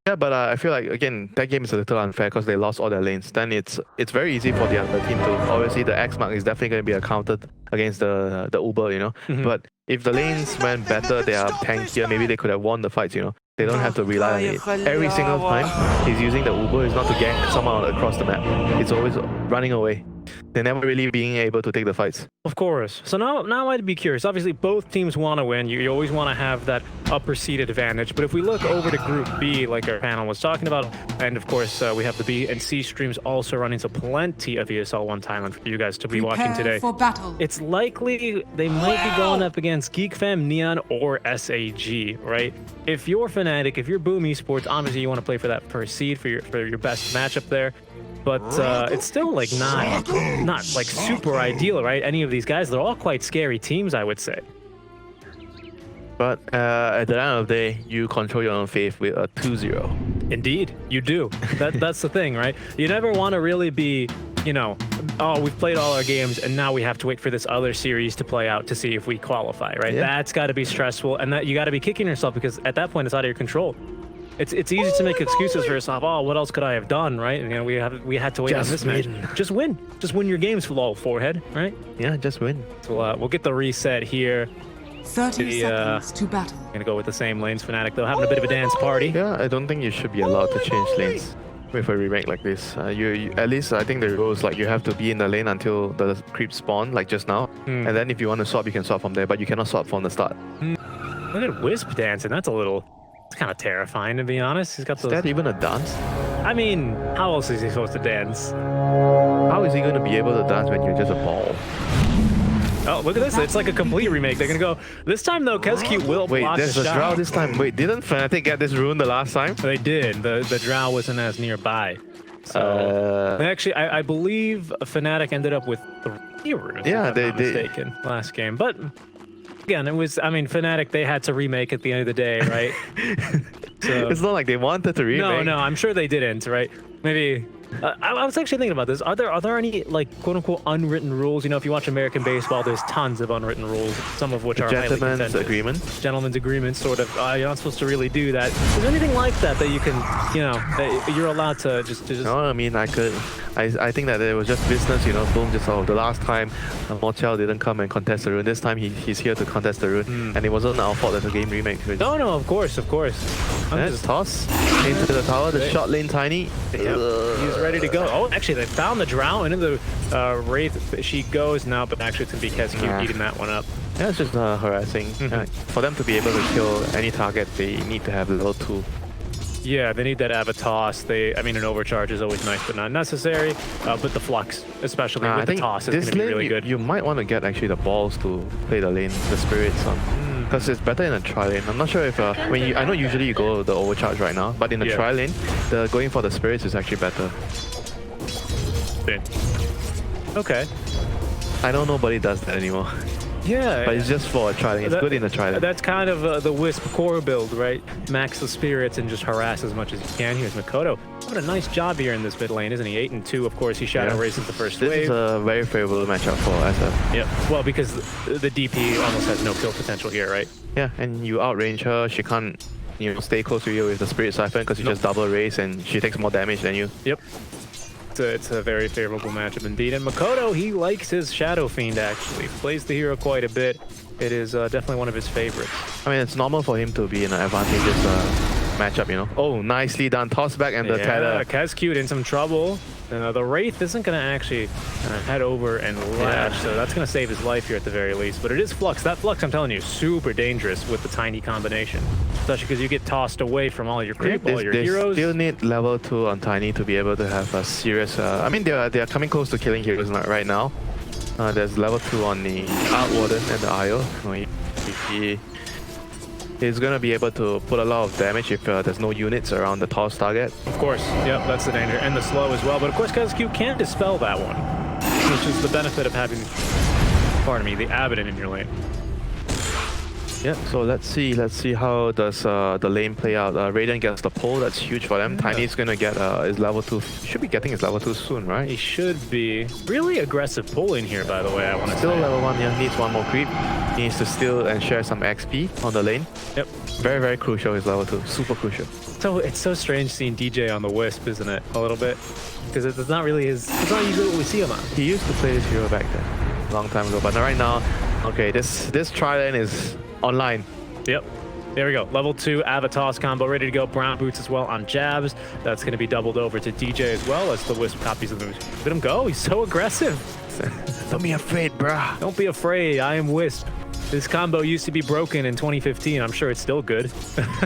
Yeah, but I feel like again that game is a little unfair because they lost all their lanes. Then it's very easy for the other team to obviously the X mark is definitely going to be accounted against the Uber, you know. But if the lanes went better, they are tankier. Maybe they could have won the fights, you know. They don't have to rely on it. Every single time he's using the Uber is not to gank someone across the map. It's always running away. They're never really being able to take the fights. Of course. So now I'd be curious. Obviously, both teams want to win. You always want to have that upper seed advantage. But if we look over to Group B, like our panel was talking about, and of course we have the B and C streams also running, so plenty of ESL One Thailand for you guys to be watching today. For battle. It's likely they might be going up against GeekFam, Neon, or SAG, right? If you're Fnatic, if you're Boom Esports, obviously you want to play for that first seed for your best matchup there. But it's still like not like super ideal, right? Any of these guys, they're all quite scary teams, I would say. But at the end of the day, you control your own fate with a 2-0. Indeed, you do. That's the thing, right? You never want to really be, you know, oh, we've played all our games and now we have to wait for this other series to play out to see if we qualify, right? Yeah. That's got to be stressful, and that you got to be kicking yourself because at that point it's out of your control. It's easy to make excuses for yourself. Oh, what else could I have done, right? And, you know, we had to wait on this match. Just win. Just win your games, lol, forehead, right? Yeah, just win. So we'll get the reset here. 30 seconds to battle. Gonna go with the same lanes. Fnatic though having a bit of a dance party. Yeah, I don't think you should be allowed to change lanes with a remake like this. You at least I think the rules like you have to be in the lane until the creeps spawn, like just now, and then if you want to swap, you can swap from there, but you cannot swap from the start. Look at Wisp dancing. That's a little. It's kind of terrifying, to be honest. He's got those... Is that even a dance? I mean, how else is he supposed to dance? How is he going to be able to dance when you're just a ball? Oh, look at this. It's like a complete remake. They're going to go... This time, though, Kezcute will block the shot. Wait, there's a Drow this time. Wait, didn't Fnatic get this rune the last time? They did. The Drow wasn't as nearby. So... Actually, I believe Fnatic ended up with 3 runes, if I'm not mistaken, last game. But... Again, it was, I mean, Fnatic, they had to remake at the end of the day, right? So, it's not like they wanted to remake. No, I'm sure they didn't, right? Maybe... I was actually thinking about this. Are there any, like, quote-unquote unwritten rules? You know, if you watch American baseball, there's tons of unwritten rules, some of which are highly contentious. Gentleman's agreement? Gentleman's agreement, sort of. You're not supposed to really do that. Is there anything like that that you can, you know, that you're allowed to just... No, I mean, I think that it was just business, you know, boom, just the last time Mochel didn't come and contest the rune. This time he's here to contest the rune, and it wasn't our fault that the game remake. No, of course. Let's toss into the tower, the shot lane Tiny. Yep. He's ready to go. Oh, actually, they found the Drow into the Wraith. She goes now, but actually it's going to be Kezcute eating that one up. Yeah, it's just harassing. For them to be able to kill any target, they need to have level 2. Yeah, they need that Avatos. I mean, an overcharge is always nice, but not necessary. But the Flux, especially with the toss, is going to be really good. You might want to get actually the balls to play the lane, the spirits on. Because it's better in a tri lane. I'm not sure if I know usually you go the overcharge right now, but in the tri lane, going for the spirits is actually better. Okay. I know nobody does that anymore. Yeah. But it's just for a tri lane. It's good in a tri lane. That's kind of the Wisp core build, right? Max the spirits and just harass as much as you can. Here's Mikoto. What a nice job here in this mid lane, isn't he? 8-2, of course. He Shadow races the first wave. This is a very favorable matchup for SF. Yeah. Well, because the DP almost has no kill potential here, right? Yeah, and you outrange her. She can't, you know, stay close to you with the Spirit Siphon because you just double race and she takes more damage than you. Yep. It's a very favorable matchup indeed. And Mikoto, he likes his Shadow Fiend, actually. Plays the hero quite a bit. It is definitely one of his favorites. I mean, it's normal for him to be in an advantageous matchup, you know. Oh, nicely done. Toss back and the tether. Kezcute in some trouble. The Wraith isn't going to actually head over and lash, so that's going to save his life here at the very least. But it is Flux. That Flux, I'm telling you, super dangerous with the Tiny combination. Especially because you get tossed away from all your creep, all your heroes. They still need level 2 on Tiny to be able to have a serious... I mean, they are coming close to killing heroes right now. There's level 2 on the Art Warden and the Io. He's going to be able to put a lot of damage if there's no units around the toss target. Of course, yep, that's the danger. And the slow as well. But of course, Kezcute can dispel that one, which is the benefit of having, pardon me, the Abaddon in your lane. Yeah, so let's see how does the lane play out. Radiant gets the pull, that's huge for them. Tiny's gonna get his level 2, should be getting his level 2 soon, right? He should be. Really aggressive pulling here, by the way, I want to Still say. level 1, yeah, needs one more creep. He needs to steal and share some XP on the lane. Yep. Very, very crucial, his level 2, super crucial. So it's so strange seeing DJ on the Wisp, isn't it? A little bit. Because it's not really it's not usually what we see him on. He used to play this hero back then, long time ago, but right now, okay, this tri-lane is online. Yep. There we go. Level 2 Avatar's combo ready to go. Brown boots as well on jabs. That's going to be doubled over to DJ as well as the Wisp copies of the moves. Let him go. He's so aggressive. Don't be afraid, bruh. Don't be afraid. I am Wisp. This combo used to be broken in 2015. I'm sure it's still good.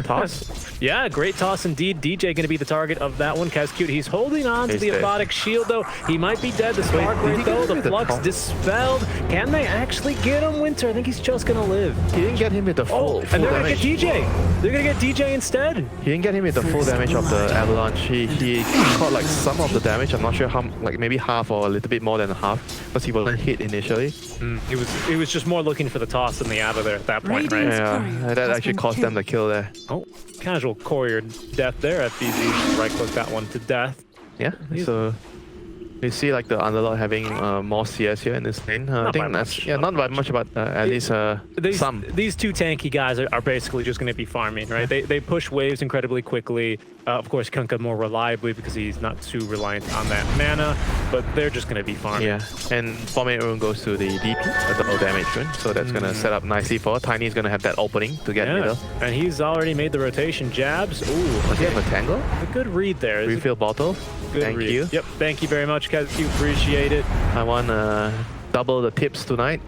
Toss? Yeah, great toss indeed. DJ going to be the target of that one. Cute. He's holding on to the Aphotic Shield, though. He might be dead. The Spark Wraith, though. The Flux dispelled. Can they actually get him, Winter? I think he's just going to live. He didn't get him with the full and they're going to damage. get DJ. They're going to get DJ instead. He didn't get him with the full damage of the avalanche. He caught like some of the damage. I'm not sure how, like maybe half or a little bit more than half, because he wasn't hit initially. He was just more looking for the toss than the Ava there at that point, right? Yeah, that actually cost them the kill there. Oh, casual courier death there at BZ. Right click that one to death. Yeah, so you see like the Underlord having more CS here in this lane. I think that's not by much, but at least some. These two tanky guys are basically just going to be farming, right? They push waves incredibly quickly. Of course, Kunkka more reliably because he's not too reliant on that mana, but they're just going to be farming. Yeah, and 4-minute rune goes to the DP, a double damage rune, so that's going to set up nicely for Tiny's going to have that opening to get middle. And he's already made the rotation. Jabs. Ooh, okay. A tangle? A good read there. Refill bottle. Thank you. Yep, thank you very much, Kazu. Appreciate it. I want double the tips tonight.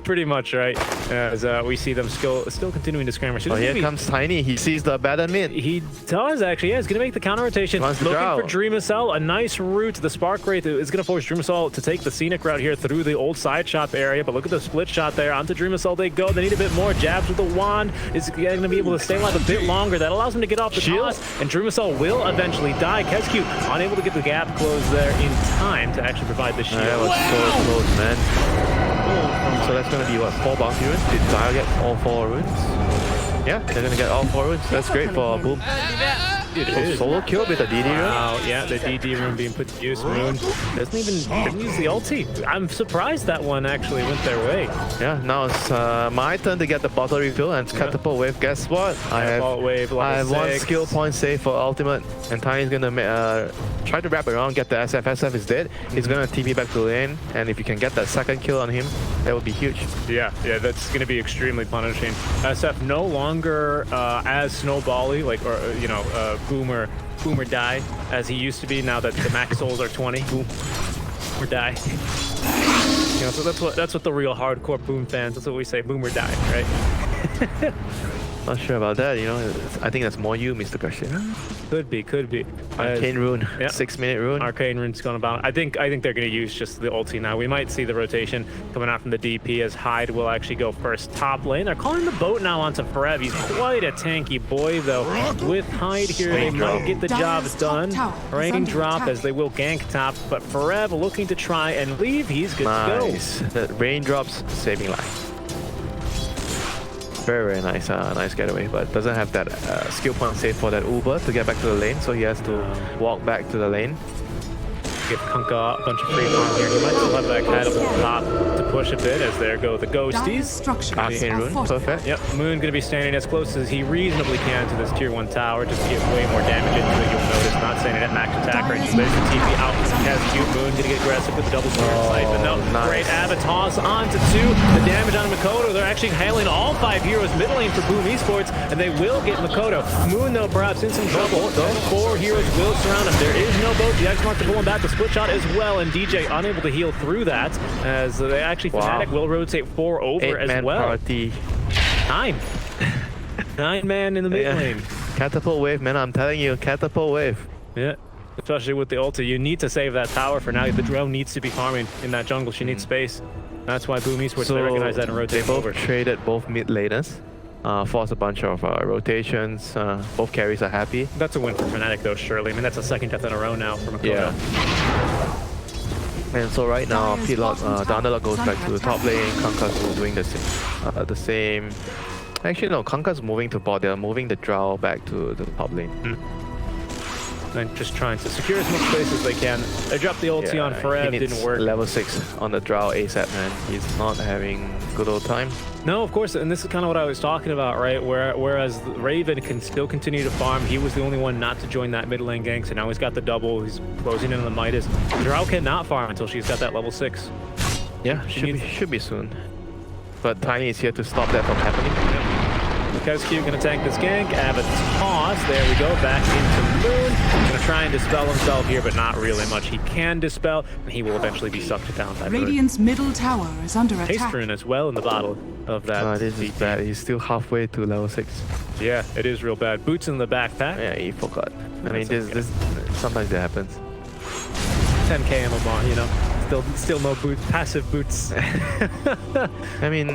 Pretty much, right? As we see them still continuing to skirmish. Oh, here comes Tiny. He sees the bad mid. He does, actually. Yeah, he's going to make the counter rotation. Looking for Dreamacell. A nice route. The Spark Wraith is going to force Dreamacell to take the scenic route here through the old side shop area. But look at the split shot there. Onto Dreamacell they go. They need a bit more. Jabs with the wand. Is going to be able to stay alive a bit longer. That allows him to get off the toss. And Dreamacell will eventually die. Kescue unable to get the gap closed there in time to actually provide the shield. That was so close, man. So that's going to be what, 4 bounty runes? Did Dio get all 4 runes? Yeah, they're going to get all 4 runes. That's great for Boom. Solo kill with the DD rune. Wow, yeah, the DD rune being put to use. MooN didn't use the ulti. I'm surprised that one actually went their way. Yeah, now it's my turn to get the bottle refill and catapult wave. Guess what? I have 1 skill point saved for ultimate, and Tiny's gonna try to wrap around, get the SF. SF is dead. He's gonna TP back to lane, and if you can get that second kill on him, that would be huge. Yeah, that's gonna be extremely punishing. SF no longer as snowbally, like, or Boomer die as he used to be. Now that the max souls are 20, boom, or die. So that's what the real hardcore Boom fans. That's what we say. Boom or die, right? Not sure about that. I think that's more you, Mr. Question. Could be. Arcane rune, 6-minute rune. Arcane rune's going about. I think they're going to use just the ulti now. We might see the rotation coming out from the DP as Hyde will actually go first top lane. They're calling the boat now onto Forev. He's quite a tanky boy though. With Hyde here, they might get the job done. Raindrop as they will gank top, but Forev looking to try and leave. He's good to go. The raindrops saving life. Very nice, nice getaway, but doesn't have that skill point save for that Uber to get back to the lane, so he has to walk back to the lane. Give Kunkka a bunch of free farm here. He might still have that catapult top to push a bit as there go the ghosties. Arcane rune, perfect. Yep, MooN gonna be standing as close as he reasonably can to this tier 1 tower just to get way more damage into it. You'll notice not standing at max attack range. There's the TP out from Kescue. MooN gonna get aggressive with the double sword sight, but no, great Avatos onto 2. The damage on Mikoto. They're actually hailing all 5 heroes mid lane for Boom Esports, and they will get Mikoto. MooN though perhaps in some trouble. Those 4 heroes will surround him. There is no boat. The X marks to pull him back. The split shot as well, and DJ unable to heal through that as they actually Fnatic will rotate 4 over as well. Party. 9 man in the mid lane. Catapult wave, man, I'm telling you, catapult wave. Yeah, especially with the ulti. You need to save that tower for now. The drone needs to be farming in that jungle. She needs space. That's why Boom Esports, they recognize that and rotate they both over. Traded both mid laners. Force a bunch of rotations. Both carries are happy. That's a win for Fnatic though, surely. I mean, that's a second death in a row now for Mikoto. Yeah. And so right now, the underlord goes back to the top lane. Kankas is doing the same. Actually, no, Kankas moving to bot. They're moving the Drow back to the top lane. And just trying to secure as much space as they can. They dropped the ulti on Forev, didn't work. Level 6 on the Drow ASAP, man. He's not having good old time. No, of course, and this is kind of what I was talking about, right? Whereas Raven can still continue to farm. He was the only one not to join that mid lane gank, so now he's got the double. He's closing in on the Midas. Drow cannot farm until she's got that level 6. Yeah, should be soon. But Tiny is here to stop that from happening. Kescu gonna tank this gank. Abbott toss. There we go. Back into MooN. Gonna try and dispel himself here, but not really much. He can dispel, and he will eventually be sucked down by Radiant's middle tower is under attack. Haste rune as well in the bottle of that. This is bad. He's still halfway to level 6. Yeah, it is real bad. Boots in the backpack. Yeah, he forgot. I mean, this sometimes it happens. 10k MMR, you know. Still no boot, passive boots. I mean,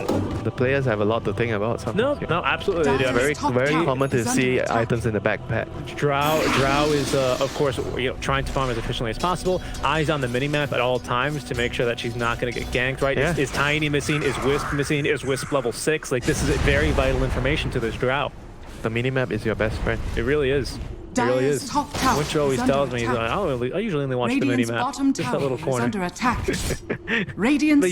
the players have a lot to think about sometimes. No, absolutely they do. Very common to see items in the backpack. Drow is, of course, trying to farm as efficiently as possible. Eyes on the minimap at all times to make sure that she's not going to get ganked, right? Yeah. Is Tiny missing? Is Wisp missing? Is Wisp level 6? Like, this is very vital information to this Drow. The minimap is your best friend. It really is. It really is. Winter always tells me, he's like, I usually only watch the minimap. Just that little corner. Under attack. Radiant's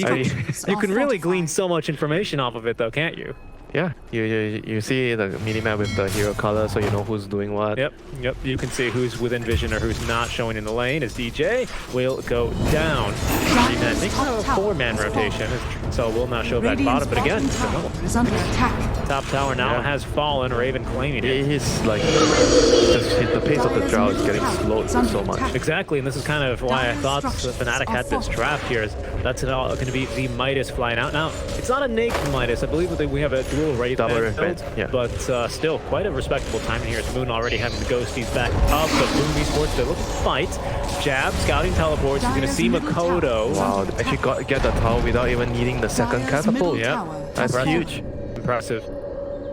you can really glean so much information off of it, though, can't you? Yeah, you see the minimap with the hero color, so you know who's doing what. Yep. You can see who's within vision or who's not showing in the lane. As DJ will go down. Making a 4-man rotation, so will not show back bottom. But again, is under attack. Top tower now has fallen. Raven claiming it. He's like, the pace of the Drow is getting slowed so much. Exactly, and this is kind of why I thought the Fnatic had this draft here. Is that's all going to be the Midas flying out. Now, it's not a naked Midas. I believe that we have a dual Wraith build, yeah. But still, quite a respectable timing here. As MooN already having the ghosties back up, but MooN Esports, they look to fight. Jab, scouting teleports. He's going to see Makoto. Wow, they actually get the tower without even needing the second catapult. Yeah, that's huge. Impressive.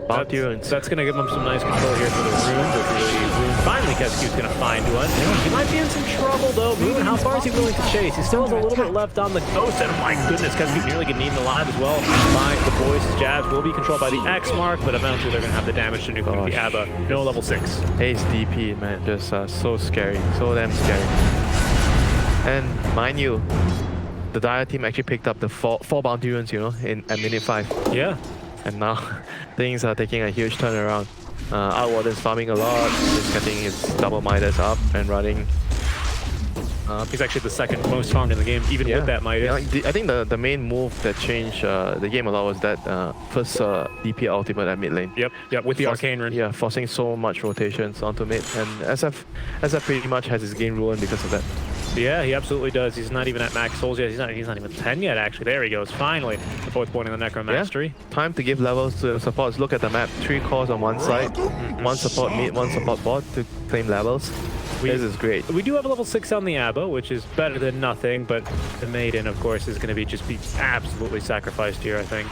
That's going to give him some nice control here for the runes. Finally, Kescu's going to find one. He might be in some trouble, though. MooN, how far is he willing to chase? He still has a little bit left on the ghost, and my goodness, Kescu nearly getting eaten alive as well by the boys. His jabs will be controlled by the X mark, but eventually they're going to have the damage to nuke the Abba. No level 6. Ace DP, man, just so scary, so damn scary. And mind you, the Dire team actually picked up the four bounty runes, you know, at minute 5. Yeah. And now things are taking a huge turnaround. Outwarden's farming a lot. He's getting his double Midas up and running. He's actually the second most farmed in the game, even with that Midas. I think the main move that changed the game a lot was that first DP ultimate at mid lane. Yep, with the Arcane Rune. Yeah, forcing so much rotations onto mid. And SF pretty much has his game ruined because of that. Yeah, he absolutely does. He's not even at max souls yet. He's not even 10 yet, actually. There he goes. Finally, the 4th point in the Necromastery. Yeah. Time to give levels to the supports. Look at the map. 3 cores on one side. One support mid, one support bot to claim levels. This is great. We do have a level 6 on the Abba, which is better than nothing, but the Maiden, of course, is going to just be absolutely sacrificed here, I think.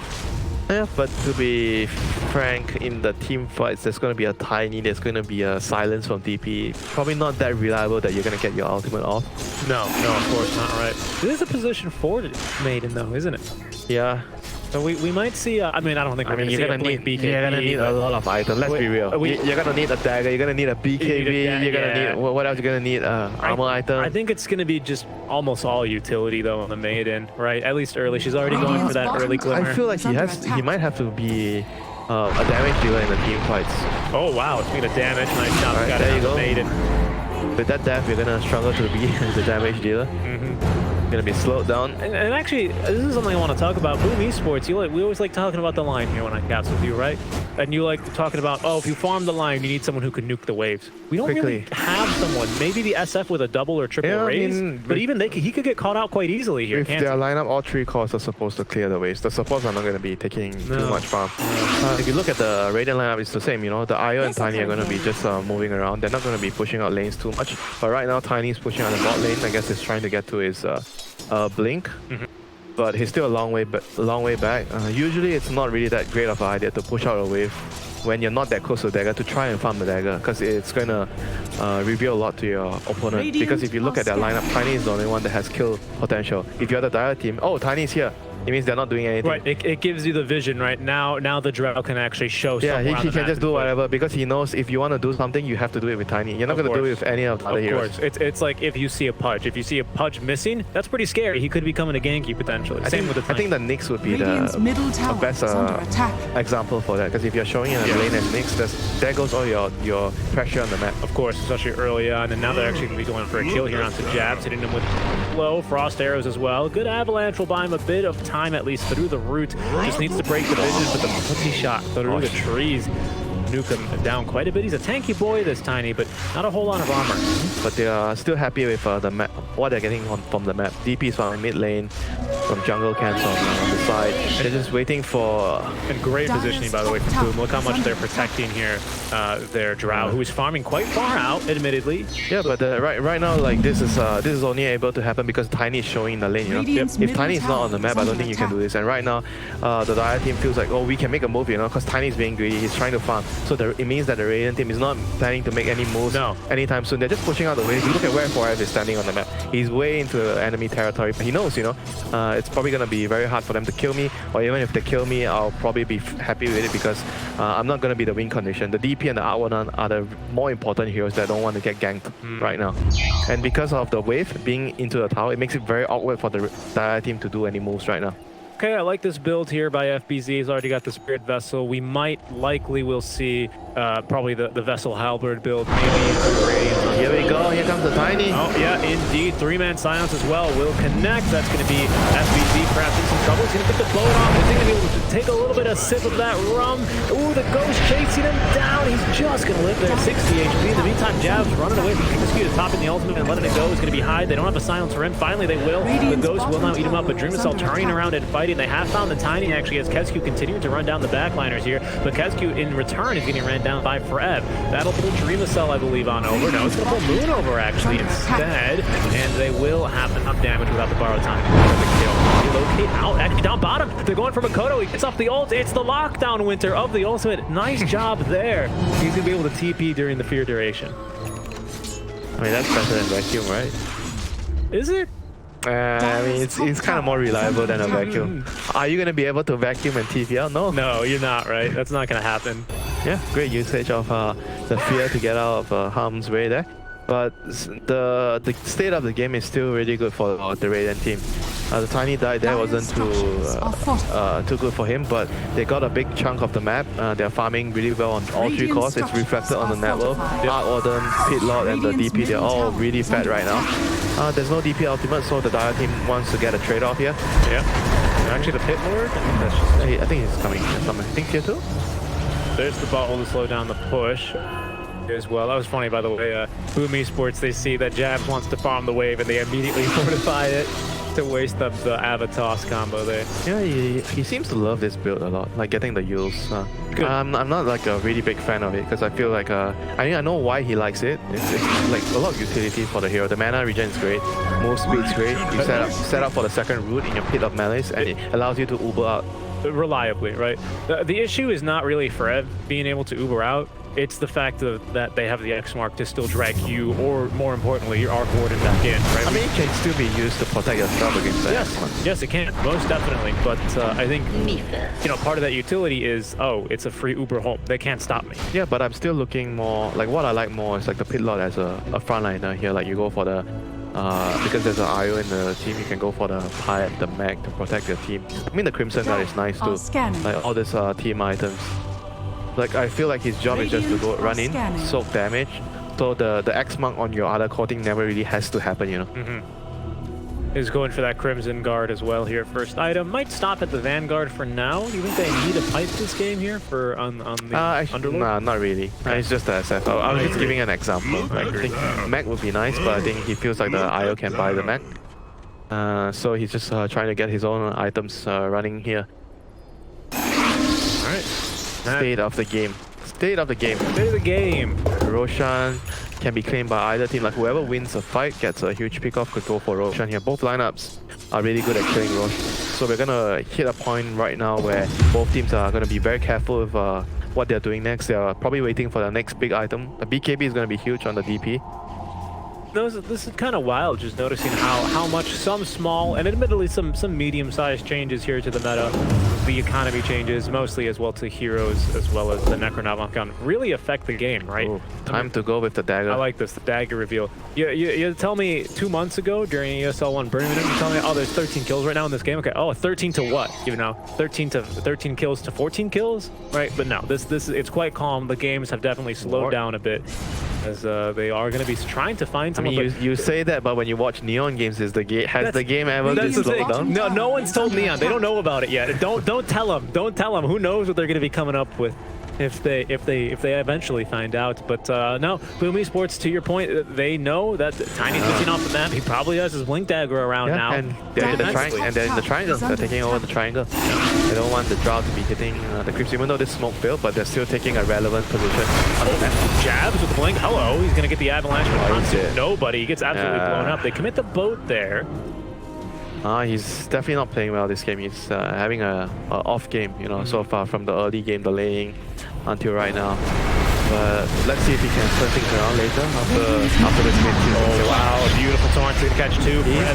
Yeah, but to be frank, in the team fights, there's going to be a Tiny, there's going to be a silence from DP. Probably not that reliable that you're going to get your ultimate off. No, of course not, right. This is a position for Maiden, though, isn't it? Yeah. So we might see. I mean, I don't think we're going to see a blink BKB. You're going to need a lot of items. Let's be real. You're going to need a dagger. You're going to need a BKB. You're going to need what else? You're going to need armor item. I think it's going to be just almost all utility though on the Maiden, right? At least early. She's already going for that early glimmer. I feel like he might have to be a damage dealer in the team fights. Oh wow, speaking of damage, nice job. Right, got there it you go. Maiden. With that death, you're going to struggle to be the damage dealer. Gonna be slowed down. And actually, this is something I want to talk about. MooN Esports, we always like talking about the line here when I cast with you, right? And you like talking about, oh, if you farm the line, you need someone who can nuke the waves. We don't really have someone. Maybe the SF with a double or triple raise, but even he could get caught out quite easily here. If their lineup, all 3 cores are supposed to clear the waves. The supports are not going to be taking too much farm. If you look at the Radiant lineup, it's the same. You know, the Io and Tiny are going to be just moving around. They're not going to be pushing out lanes too much. But right now, Tiny's pushing out the bot lane. I guess he's trying to get to his blink. But he's still a long way back. Usually, it's not really that great of an idea to push out a wave when you're not that close to the dagger to try and farm the dagger, because it's going to reveal a lot to your opponent. Because if you look at their lineup, Tiny is the only one that has kill potential. If you're the Dire team, oh, Tiny is here. It means they're not doing anything. Right, it gives you the vision, right? Now the Drow can actually show yeah, something. he can just do whatever because he knows if you want to do something, you have to do it with Tiny. You're not going to do it with any of the other heroes. Of course. It's like if you see a Pudge. If you see a Pudge missing, that's pretty scary. He could be coming to ganky potentially. Same with the Tiny. I think the Nyx would be the middle tower best is under attack. example for that. Because if you're showing in a lane as Nyx, there goes all your pressure on the map. Of course, especially early on. And now they're actually going to be going for a kill here onto Jabs, hitting him with low frost arrows as well. Good avalanche will buy him a bit of time at least through the root. Just needs to break the vision, but the pussy shot through the trees. Nuke him down quite a bit. He's a tanky boy, this Tiny, but not a whole lot of armor. But they are still happy with the map, what they're getting from the map. DPs from mid lane, from jungle camps on the side. They're just waiting for... And great positioning, by the way, from MooN. Look how much they're protecting here. Their Drow, who is farming quite far out, admittedly. Yeah, but right now, like this is only able to happen because Tiny is showing in the lane. You know, if Tiny is not on the map, I don't think you can do this. And right now, the Dire team feels like, oh, we can make a move, you know, because Tiny is being greedy. He's trying to farm. So it means that the Radiant team is not planning to make any moves anytime soon. They're just pushing out the wave. Look at where Forever is standing on the map. He's way into enemy territory. But he knows, you know, it's probably going to be very hard for them to kill me. Or even if they kill me, I'll probably be happy with it because I'm not going to be the win condition. The DP and the R1 are the more important heroes that don't want to get ganked right now. And because of the wave being into the tower, it makes it very awkward for the Dire team to do any moves right now. Okay, I like this build here by FBZ. He's already got the Spirit Vessel. We likely will see probably the Vessel Halberd build, maybe into Radiant. Here we go, here comes the Tiny. Oh yeah, indeed. 3-man silence as well will connect. That's going to be FBZ perhaps in some trouble. He's going to pick the float off. He's going to be able to take a little bit of sip of that rum. Ooh, the Ghost chasing him down. He's just going to live there, 60 HP. In the meantime, Jabs running away from Kingskew to topping the ultimate and letting it go is going to be high. They don't have a silence for him. Finally, they will. The Ghost will now eat him up, but Dream Cell turning around and fighting. They have found the Tiny actually as Keskew continuing to run down the backliners here, but Keskew in return is getting ran down by Frev. That'll pull Dream Cell, I believe, on over. No, it's going to pull MooN over actually instead, and they will have enough damage without the borrow time to get the kill. Relocate out, actually down bottom. They're going for Makoto. He gets off the ult. It's the lockdown winter of the ultimate. Nice job there. He's going to be able to TP during the fear duration. I mean, that's better than Vacuum, right? Is it? I mean, it's kind of more reliable than a vacuum. Are you going to be able to vacuum and TP out? No. No, you're not, right? That's not going to happen. Yeah, great usage of the fear to get out of harm's way there. But the state of the game is still really good for the Radiant team. The Tiny dive there wasn't too good for him, but they got a big chunk of the map. They're farming really well on all three cores. It's reflected on the network. Arc Warden, Pit Lord, and the DP, they're all really fat right now. There's no DP ultimate, so the Dire team wants to get a trade-off here. Yeah. Actually, the Pit Lord? I think he's coming. I think tier 2? There's the bottle to slow down the push as well. That was funny, by the way. Boom Esports, they see that Jabs wants to farm the wave and they immediately fortify it to waste up the Avatos combo there. Yeah, he seems to love this build a lot, like getting the Yules. I'm not like a really big fan of it because I feel like I know why he likes it. It's like a lot of utility for the hero. The mana regen is great, move speed is great. You set up for the second root in your Pit of Malice and it allows you to Uber out reliably, right? The issue is not really Frev being able to Uber out. It's the fact that they have the X mark to still drag you, or more importantly, your Arc Warden back in, right? I mean, it can still be used to protect yourself against that. Yes, it can, most definitely. But I think, you know, part of that utility is, oh, it's a free Uber home. They can't stop me. Yeah, but I'm still looking more, like what I like more is like the Pit Lord as a frontliner here. Like you go for the, because there's an IO in the team, you can go for the Pipe, the Mag to protect your team. I mean, the Crimson Guard is nice too. Like all these team items. Like I feel like his job is just to go run in, soak damage. So the X mark on your other core thing never really has to happen, you know. Is going for that Crimson Guard as well here. First item might stop at the Vanguard for now. Do you think they need a pipe this game here for on the Underlord? Nah, not really. It's just the SF. I was just giving an example. Like, I think Mag would be nice, but I think he feels like the IO can buy the Mag. So he's just trying to get his own items running here. Alright. State of the game. State of the game. State of the game. Roshan can be claimed by either team. Like whoever wins a fight gets a huge pick-off, could go for Roshan here. Both lineups are really good at killing Roshan. So we're gonna hit a point right now where both teams are gonna be very careful with what they're doing next. They're probably waiting for the next big item. The BKB is going to be huge on the DP. This is kind of wild, just noticing how much some small and admittedly some medium-sized changes here to the meta, the economy changes, mostly as well to heroes as well as the Necronomicon, really affect the game, right? Ooh, time to go with the dagger. I like this, the dagger reveal. You tell me 2 months ago during ESL One Birmingham, you tell me, oh, there's 13 kills right now in this game. Okay, oh, 13 to what? You know, 13 kills to 14 kills, right? But no, this it's quite calm. The games have definitely slowed down a bit, as they are going to be trying to find someone. I mean, you say that, but when you watch Neon games, has the game ever been slowed down? No one's told Neon. They don't know about it yet. Don't tell them. Don't tell them. Who knows what they're going to be coming up with if they eventually find out. But no, MooN Esports, to your point, they know that Tiny's missing off the map. He probably has his blink dagger around now. And they're in the triangle. And they're in the triangle. They're taking over the triangle. They don't want the Drow to be hitting the creeps, even though this smoke failed, but they're still taking a relevant position on the map. Jabs with the blink. Hello, he's gonna get the avalanche, but nobody. He gets absolutely blown up. They commit the boat there. He's definitely not playing well this game. He's having a off game, you know, so far from the early game, the laying until right now. But let's see if he can turn things around later after this game. Oh wow, beautiful taunt to catch two. He's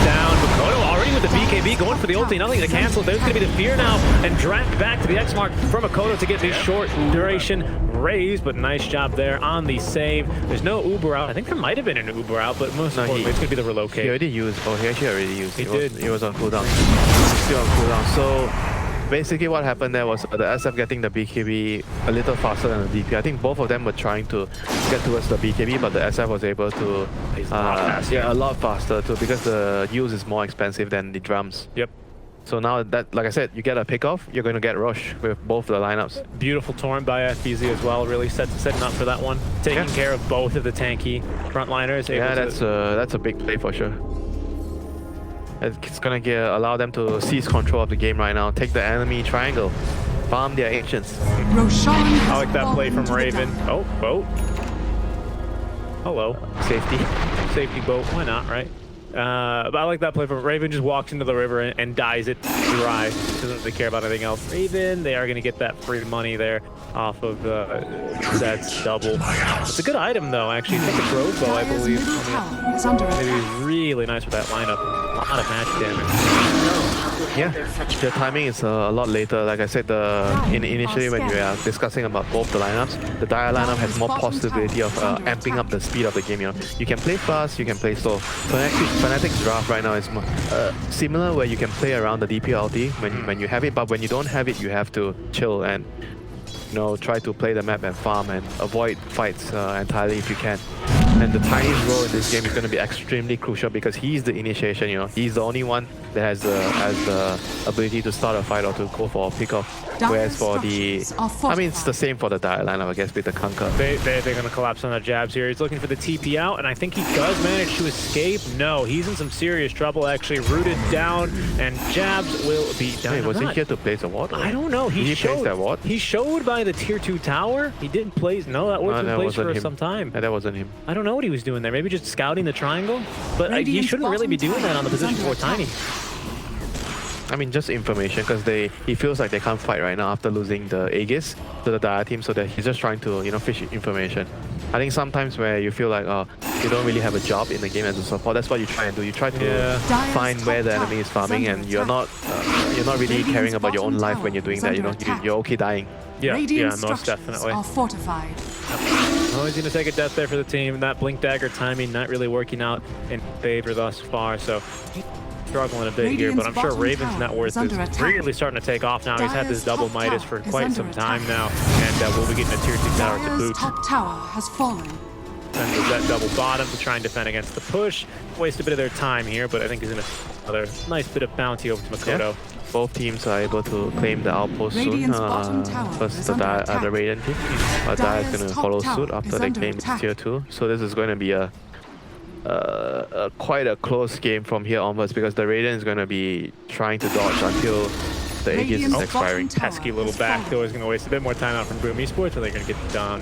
down. Makoto already with the BKB going for the ulti. Nothing to cancel. There's going to be the fear now and dragged back to the X mark from Makoto to get the short duration raise. But nice job there on the save. There's no Uber out. I think there might have been an Uber out, but most importantly, it's going to be the relocate. He already used. Oh, he actually already used. He did. He was on cooldown. Still on cooldown. So basically what happened there was the SF getting the BKB a little faster than the DP. I think both of them were trying to get towards the BKB, but the SF was able to a lot faster too, because the use is more expensive than the drums. Yep. So now that, like I said, you get a pick off, you're going to get rush with both the lineups. Beautiful torn by FBZ as well, really setting up for that one. Taking care of both of the tanky frontliners. Yeah, that's a big play for sure. It's gonna allow them to seize control of the game right now. Take the enemy triangle, farm their ancients. I like that play from Raven. Oh, boat. Hello. Safety boat. Why not, right? But I like that play from Raven. Just walks into the river and dies it dry. Doesn't really care about anything else. Raven, they are going to get that free money there off of that's double. It's a good item though, actually. Take a Grove Bow, I believe. Maybe really nice with that lineup. A lot of match damage. Yeah, the timing is a lot later. Like I said, initially when we are discussing about both the lineups, the Dire lineup has more possibility of amping up the speed of the game. You know, you can play fast, you can play slow. Fnatic's draft right now is similar, where you can play around the DP ulti when you have it, but when you don't have it, you have to chill and try to play the map and farm and avoid fights entirely if you can. And the Tiny's role in this game is going to be extremely crucial because he's the initiation. He's the only one that has the ability to start a fight or to go for a pick-off. Whereas for it's the same for the Dire lineup, I guess, with the Conquer. They're going to collapse on the jabs here. He's looking for the TP out, and I think he does manage to escape. No, he's in some serious trouble, actually. Rooted down, and jabs will be done. Wait, was he here to place a ward? I don't know. He placed that ward? He showed by the tier 2 tower. He didn't place. No, that ward's been placed for some time. That wasn't him. I don't know what he was doing there. Maybe just scouting the triangle? But he shouldn't really be doing that on the position 4 Tiny. I mean, just information, because he feels like they can't fight right now after losing the Aegis to the Dire team, so that he's just trying to, fish information. I think sometimes where you feel like, you don't really have a job in the game as a support, that's what you try and do. You try to find where the enemy is farming, and you're not really caring about your own life when you're doing that. You're okay dying. Yeah, most definitely. Oh, he's going to take a death there for the team. That blink dagger timing not really working out in favor thus far, so struggling a bit here, but I'm sure Raven's net worth is really starting to take off now. He's had this double Midas for quite some time now, and we'll be getting a tier 2 tower to boot. Top tower has fallen. And there's that double bottom to try and defend against the push. Waste a bit of their time here, but I think he's going to another nice bit of bounty over to Makoto. Yeah. Both teams are able to claim the outpost soon. First the Radiant team. Dire is going to follow suit after they claim its tier 2. So this is going to be quite a close game from here onwards, because the Radiant is going to be trying to dodge until the Aegis is expiring. Pesky little backdoor is going to waste a bit more time out from MooN Esports, and they're going to get down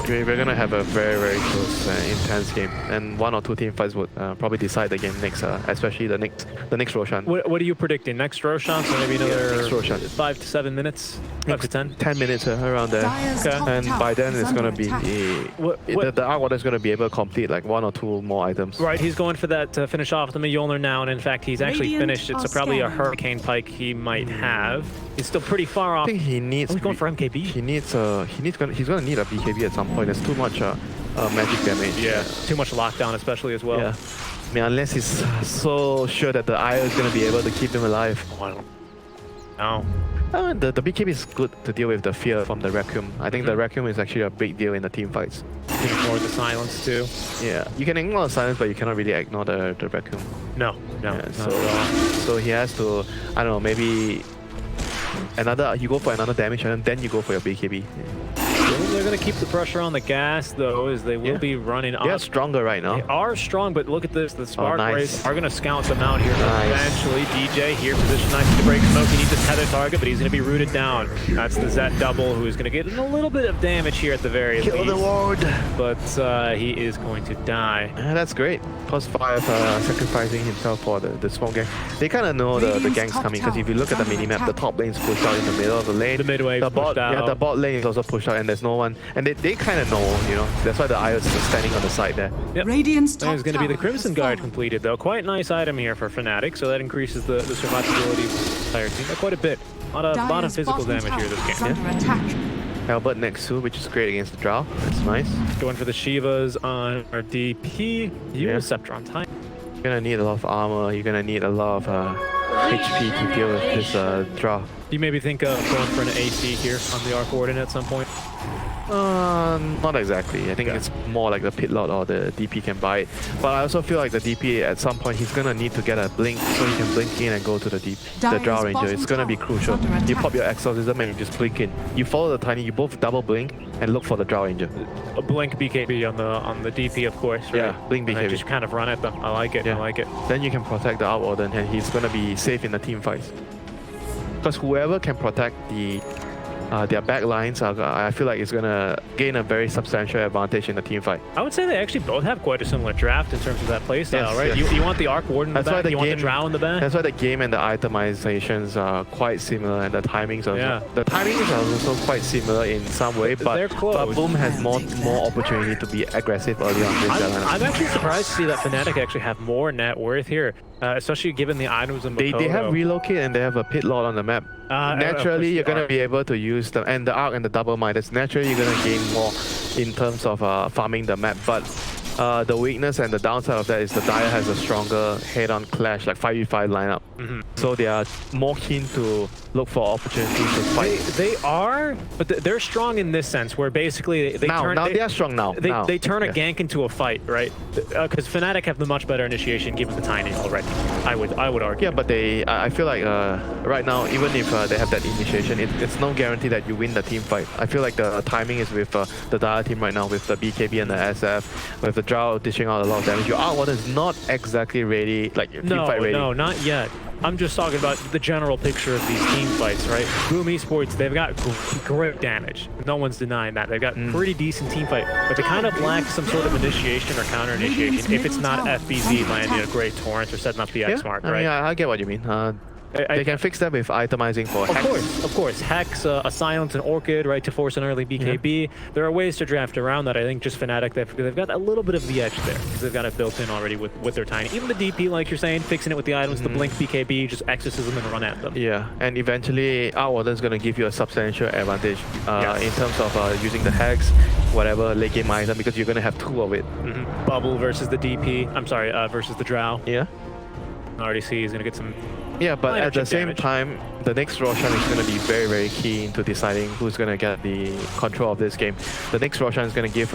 We're gonna have a very close, intense game, and 1 or 2 team fights would probably decide the game next, especially the next Roshan. What are you predicting? Next Roshan, so maybe another next Roshan. 5 to 7 minutes, 5 to 10. 10 minutes around there, and by then it's gonna be the Arc Warden is gonna be able to complete like 1 or 2 more items. Right, he's going for that to finish off the Mjolnir now, and in fact he's actually finished. It's probably a Hurricane Pike he might have. He's still pretty far off. I think he needs. He's going for MKB. He's gonna need a BKB at some point. There's too much magic damage. Yeah, too much lockdown, especially as well. Yeah. I mean, unless he's so sure that the IO is gonna be able to keep him alive. Oh, I don't know. The BKB is good to deal with the fear from the Requiem. I think the Requiem is actually a big deal in the team fights. You can ignore the silence too. Yeah, you can ignore the silence, but you cannot really ignore the Requiem. No. Yeah, so he has to, I don't know, maybe you go for another damage and then you go for your BKB. They're going to keep the pressure on the gas, though, as they will be running up. They're stronger right now. They are strong, but look at this. The Spark Rays are going to scout them out here. Nice. Eventually, DJ here, position nice to break smoke. He needs a tether target, but he's going to be rooted down. That's the Zet double, who's going to get a little bit of damage here at the very least. Kill the ward! But he is going to die. That's great. +5 sacrificing himself for the smoke gang. They kind of know the gang's coming, because if you look at the minimap, the top lane is pushed out in the middle of the lane. The mid wave pushed out. Yeah, the bot lane is also pushed out, and there's no one. And they kind of know, you know. That's why the IOs is standing on the side there. Yep. Radiant's top There's going to be the tower Crimson has Guard fallen. completed, though. Quite nice item here for Fnatic, so that increases the survivability of the entire team by quite a bit. A lot of Dire's physical bottom damage here this tower is game. under attack. Albert next to, which is great against the Drow. That's nice. Going for the Shivas on our DP. Scepter on time. You're gonna need a lot of armor. You're gonna need a lot of HP to deal with this Drow. Do you maybe think of going for an AC here on the Arc Warden at some point? Not exactly. I think it's more like the pit lord or the DP can buy it. But I also feel like the DP at some point he's gonna need to get a blink so he can blink in and go to the Drow Ranger. It's gonna be crucial. You pop your exorcism and you just blink in. You follow the tiny, you both double blink and look for the Drow Ranger. A blink BKB on the DP, of course. Right? Yeah, blink BKB. And just kind of run at them. I like it. Yeah. I like it. Then you can protect the Arc Warden and he's gonna be safe in the team fights. Because whoever can protect their back lines, I feel like it's gonna gain a very substantial advantage in the team fight. I would say they actually both have quite a similar draft in terms of that playstyle, right? Yes. You want the Arc Warden in the back, you want the Drow in the back. That's why the game and the itemizations are quite similar, and the timings are the timings are also quite similar in some way. But they're close. But Boom has more opportunity to be aggressive early on. I'm actually surprised to see that Fnatic actually have more net worth here, especially given the items in Makoto. They have relocate and they have a pit lord on the map. Naturally, you're gonna be able to use them, and the Arc and the double miners. Naturally, you're gonna gain more in terms of farming the map, but the weakness and the downside of that is the Dire has a stronger head-on clash, like 5v5 lineup. So they are more keen to look for opportunities to fight. They are, but they're strong in this sense, where basically they are strong now. They turn a gank into a fight, right? Because Fnatic have the much better initiation given the timing already. I would argue. Yeah, but I feel like right now, even if they have that initiation, it's no guarantee that you win the team fight. I feel like the timing is with the Dire team right now, with the BKB and the SF, with the Drow dishing out a lot of damage. Your Arc Warden is not exactly ready, like team fight ready. No, not yet. I'm just talking about the general picture of these team fights, right? Boom Esports, they've got great damage. No one's denying that. They've got pretty decent team fight, but they kind of lack some sort of initiation or counter initiation if it's not FBZ landing a great torrent or setting up the X-Mark, right? Yeah, I get what you mean. They can fix that with itemizing for Hex. Of course. Hex, a Silence, an Orchid, right, to force an early BKB. There are ways to draft around that. I think just Fnatic, they've got a little bit of the edge there, because they've got it built in already with their tiny. Even the DP, like you're saying, fixing it with the items, the Blink BKB, just exorcism and run at them. Yeah, and eventually Arc Warden's going to give you a substantial advantage in terms of using the Hex, whatever, late game item, because you're going to have 2 of it. Bubble versus the DP, versus the Drow. Yeah. Already see he's going to get some... Yeah, but at the same time, the next Roshan is going to be very, very key into deciding who's going to get the control of this game. The next Roshan is going to give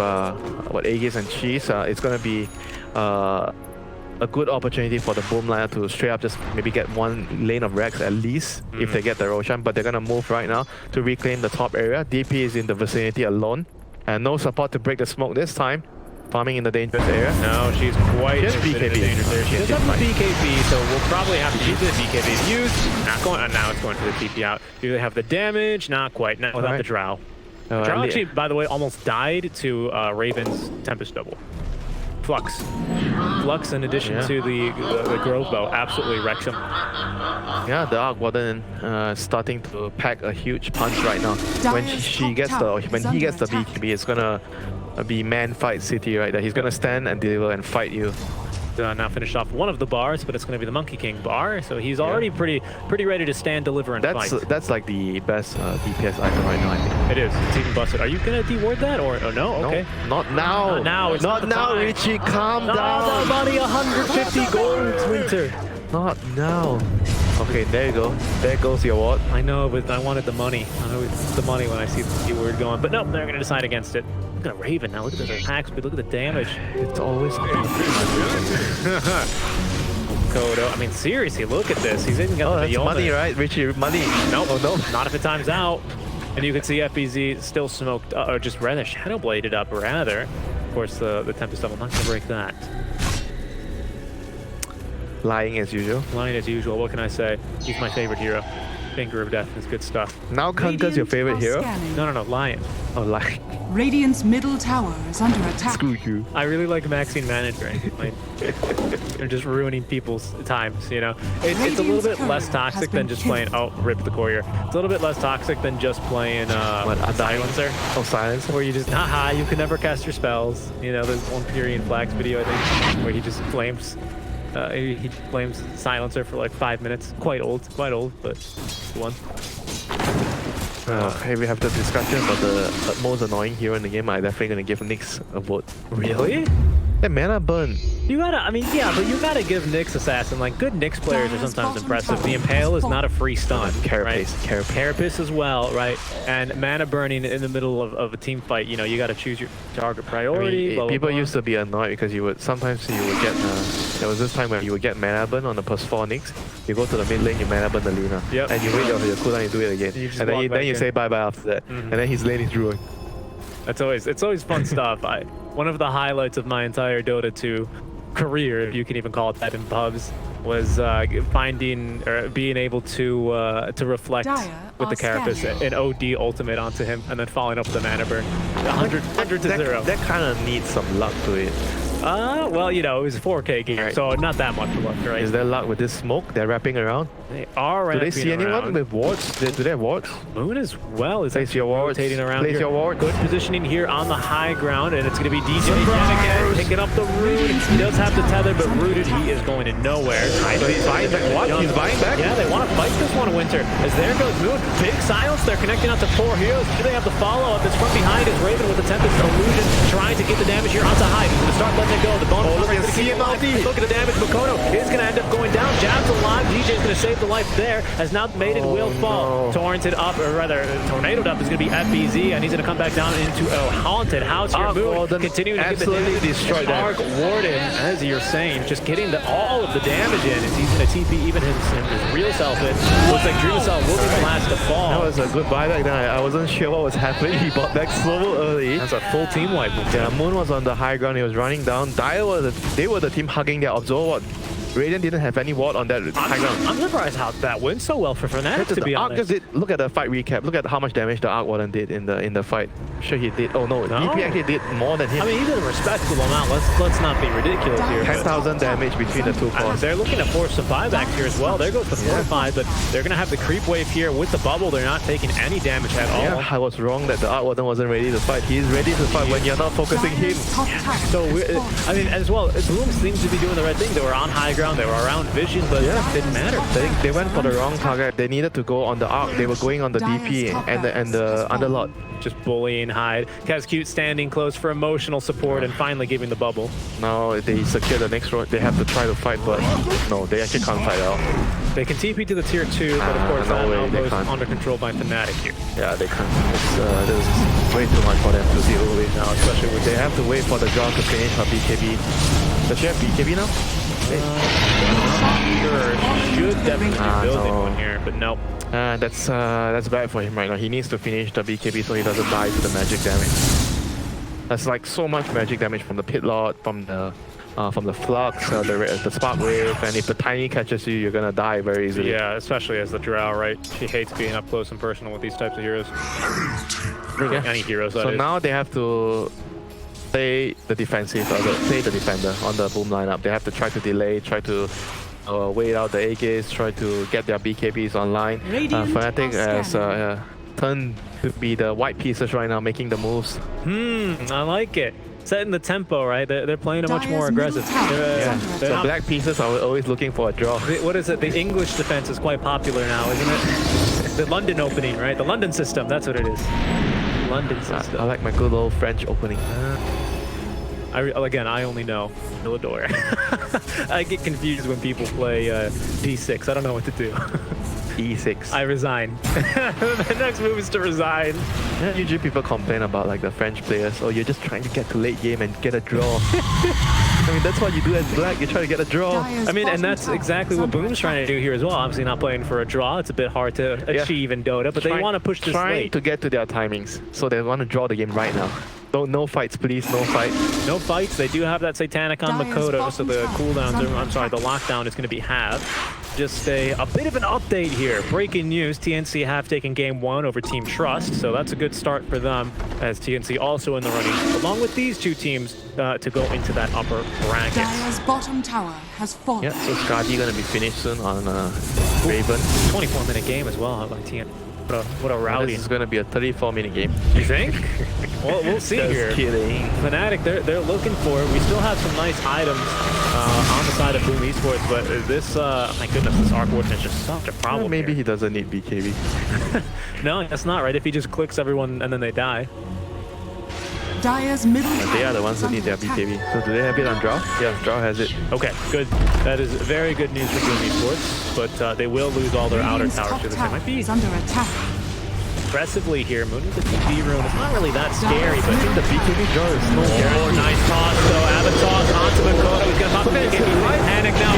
Aegis and Cheese. It's going to be a good opportunity for the Boom liner to straight up just maybe get 1 lane of Rex at least if they get the Roshan. But they're going to move right now to reclaim the top area. DP is in the vicinity alone, and no support to break the smoke this time. Farming in the dangerous area. No, she's quite in the dangerous area. She does have a BKB, so we'll probably have to use the BKB used. Not going. Now it's going for the TP out. Do they have the damage? Not quite. Not without the Drow. Jarl actually, by the way, almost died to Raven's Tempest Double. Flux. Flux, in addition to the Grove Bow, absolutely wrecks him. Yeah, the Arc Warden starting to pack a huge punch right now. When he gets the BKB, it's gonna be man fight city, right? That he's gonna stand and deliver and fight you. Now finished off one of the bars, but it's going to be the Monkey King bar, so he's already pretty ready to stand, deliver, and fight. That's like the best DPS item right now, I think. It is. It's even busted. Are you going to deward that or no? Okay. Not now. Not now. It's not now, time. Richie. Calm down. The money, 150 gold, Winter. Not now. Okay, there you go. There goes your ward. I know, but I wanted the money. I know it's the money when I see the keyword going, but nope, they're going to decide against it. Look at Raven now. Look at the attacks, but look at the damage. It's always Kodo. I mean, seriously, look at this. He's even got the that's money, right, Richie? Money. Nope. Oh, no. Not if it times out. And you can see FBZ still smoked, or just rather Shadow Bladed up, rather. Of course, the Tempest Double not going to break that. Lying as usual. Lying as usual. What can I say? He's my favorite hero. Finger of Death is good stuff. Now Kunka's your favorite hero? No, Lion. Oh, Lion. Radiant's middle tower is under attack. Screw you. I really like maxing managing. Like, they're just ruining people's times, you know? It's a little bit less toxic than just playing, rip the courier. It's a little bit less toxic than just playing Silencer. Oh, Silencer? Where you just, haha, you can never cast your spells. You know, there's one Fury and Flax video, I think, where he just flames. He flames Silencer for like 5 minutes. Quite old, but the one. Hey, we have the discussion about the most annoying hero in the game. I'm definitely gonna give Nyx a vote. Really? That mana burn. You gotta, I mean, yeah, but you gotta give Nyx Assassin. Like, good Nyx players are sometimes impressive. The Impale is not a free stun. Carapace as well, right? And mana burning in the middle of a team fight, you know, you gotta choose your target priority. I mean, people used to be annoyed because sometimes you would get, there was this time where you would get mana burn on the +4 Nyx. You go to the mid lane, you mana burn the Luna. Yep. And you wait your cooldown, you do it again. And then you say bye-bye after that. And then his lane is ruined. It's always fun stuff. One of the highlights of my entire Dota 2 career, if you can even call it that in pubs, was finding or being able to reflect with the Carapace an OD ultimate onto him and then following up with the mana burn. 100 to 0. That kind of needs some luck to it. Well, you know, it was a 4K game, so not that much luck, right? Is there luck with this smoke? They're wrapping around. They are wrapping around. Do they see anyone with wards? Do they have wards? MooN as well is Place your wards. rotating around. Place your wards. Good positioning here on the high ground, and it's going to be DJ yet again picking up the root. He does have the tether, but rooted, he is going to nowhere. So he's buying back. What? He's buying back? Yeah, they want to fight this one, Winter. As there goes MooN. Big silence. They're connecting out to 4 heroes. Do they have the follow-up? It's from behind is Raven with the Tempest Illusion, trying to get the damage here onto Hyde. He's going to start letting it go. The bonus look at the damage. Makoto is going to end up going down. Jab's alive. DJ's going to save the life there. As now Maiden will fall. No. Torrented up, or rather, tornadoed up is going to be FBZ, and he's going to come back down into a haunted house here. MooN continuing to get the damage. Destroyed Arc Warden, as you're saying, just getting all of the damage in. As he's going to TP even his real self in. Looks like Dream Cell will be the last to fall. That was a good buyback there. I wasn't sure what was happening. He bought back so early. That's a full team wipe. Yeah, MooN was on the high ground. He was running down. They were the team hugging their Absorb ward. Radiant didn't have any ward on that high ground. I'm surprised how that went so well for Fnatic, to be honest. Look at the fight recap. Look at how much damage the Arc Warden did in the fight. Sure he did. Oh no, DP actually did more than him. I mean, he did a respectable amount. Let's not be ridiculous here. 10,000 damage between the two cores. They're looking to force some buybacks here as well. There goes the 4-5, but they're going to have the creep wave here with the bubble. They're not taking any damage at all. Yeah, I was wrong that the Arc Warden wasn't ready to fight. He's ready to fight when you're not focusing him. So, I mean, as well, Bloom seems to be doing the right thing. They were on high ground. They were around vision, but it didn't matter. They went for the wrong target. They needed to go on the Arc. They were going on the DP and the Underlord. Just bullying Hyde. Cute standing close for emotional support and finally giving the bubble. Now they secure the next road. They have to try to fight, but no, they actually can't fight out. They can TP to the tier 2, but of course that is under control by Fnatic here. Yeah, they can't. There's way too much for them to deal with now, especially when they have to wait for the Jarl to finish her BKB. Does she have BKB now? Sure, should definitely be building one here, but nope. That's bad for him right now. He needs to finish the BKB so he doesn't die to the magic damage. That's like so much magic damage from the Pit Lord, from the from the flux, the spark wave, and if the tiny catches you, you're gonna die very easily. Yeah, especially as the Drow, right? She hates being up close and personal with these types of heroes. Yeah. Any heroes, that So is. now they have to play the defensive, or play the defender on the boom lineup. They have to try to delay, try to wait out the A-gates, try to get their BKBs online. Fnatic has turned to be the white pieces right now, making the moves. I like it. Setting the tempo, right? They're playing a much more aggressive. The black pieces are always looking for a draw. What is it? The English defense is quite popular now, isn't it? The London opening, right? The London system, that's what it is. London system. I like my good old French opening. Again, I only know Millador. I get confused when people play D6. I don't know what to do. E6. I resign. The next move is to resign. Yeah, usually people complain about like the French players, oh, you're just trying to get to late game and get a draw. I mean, that's what you do as black, you try to get a draw. I mean, and that's exactly what Boom's trying to do here as well. Obviously not playing for a draw. It's a bit hard to achieve in Dota, but they want to push this late. To get to their timings, so they want to draw the game right now. No fights, please, no fights. No fights. They do have that Satanic on Makoto, so the cooldowns, I'm sorry, the lockdown is going to be halved. Just a bit of an update here. Breaking news, TNC have taken game 1 over Team Trust, so that's a good start for them, as TNC also in the running, along with these two teams, to go into that upper bracket. Dire's bottom tower has fallen. Yeah, so Skadi gonna be finished soon on Raven. 24-minute game as well by TNC. What a rowdy. This is gonna be a 34-minute game. You think? Well, we'll see here. Kidding. Fnatic, they're looking for it. We still have some nice items on the side of Boom Esports, but this, my goodness, this Arc Warden is just such a problem. Well, maybe here. he doesn't need BKB. No, that's not right. If he just clicks everyone and then they die. Dire's middle They are the ones who need their BKB. So do they have it on Drow? Yeah, Drow has it. Okay, good. That is very good news for Boom Esports, but they will lose all their outer towers to this. They might be under attack. aggressively here. MooN with the TP room. It's not really that scary, but The BKB draw is no guarantee. nice toss though. Avatos onto Makoto. He's gonna pop it. Panic now.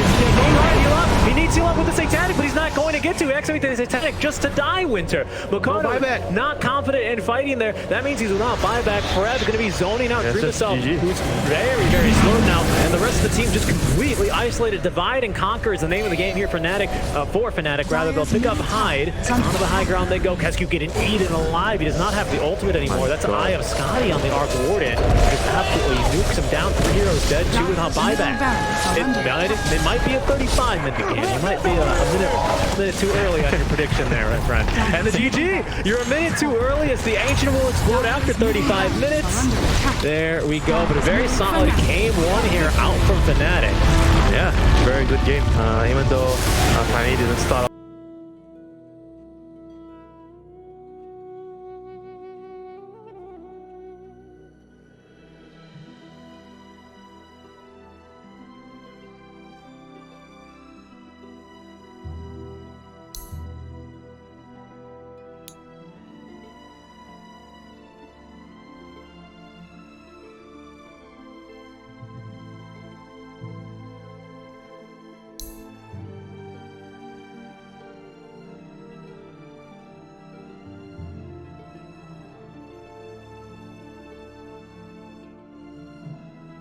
He needs heal up with the Satanic, but he's not going to get to activate the Satanic just to die, Winter. Makoto not confident in fighting there. That means he's without buyback. Fred's going to be zoning out through the self, who's very, very slow now. And the rest of the team just completely isolated. Divide and Conquer is the name of the game here for Fnatic, rather. They'll pick up Hyde. Onto the high ground they go. Kesku getting eaten alive. He does not have the ultimate anymore. That's an Eye of Scotty on the Arc Warden. Just absolutely nukes him down. 3 heroes dead, 2 without buyback. It might be a 35-minute game. You might be a minute too early on your prediction there, my friend. And the GG, you're a minute too early as the Ancient will explode after 35 minutes. There we go, but a very solid game 1 here out from Fnatic. Yeah, very good game. Even though Tiny didn't start off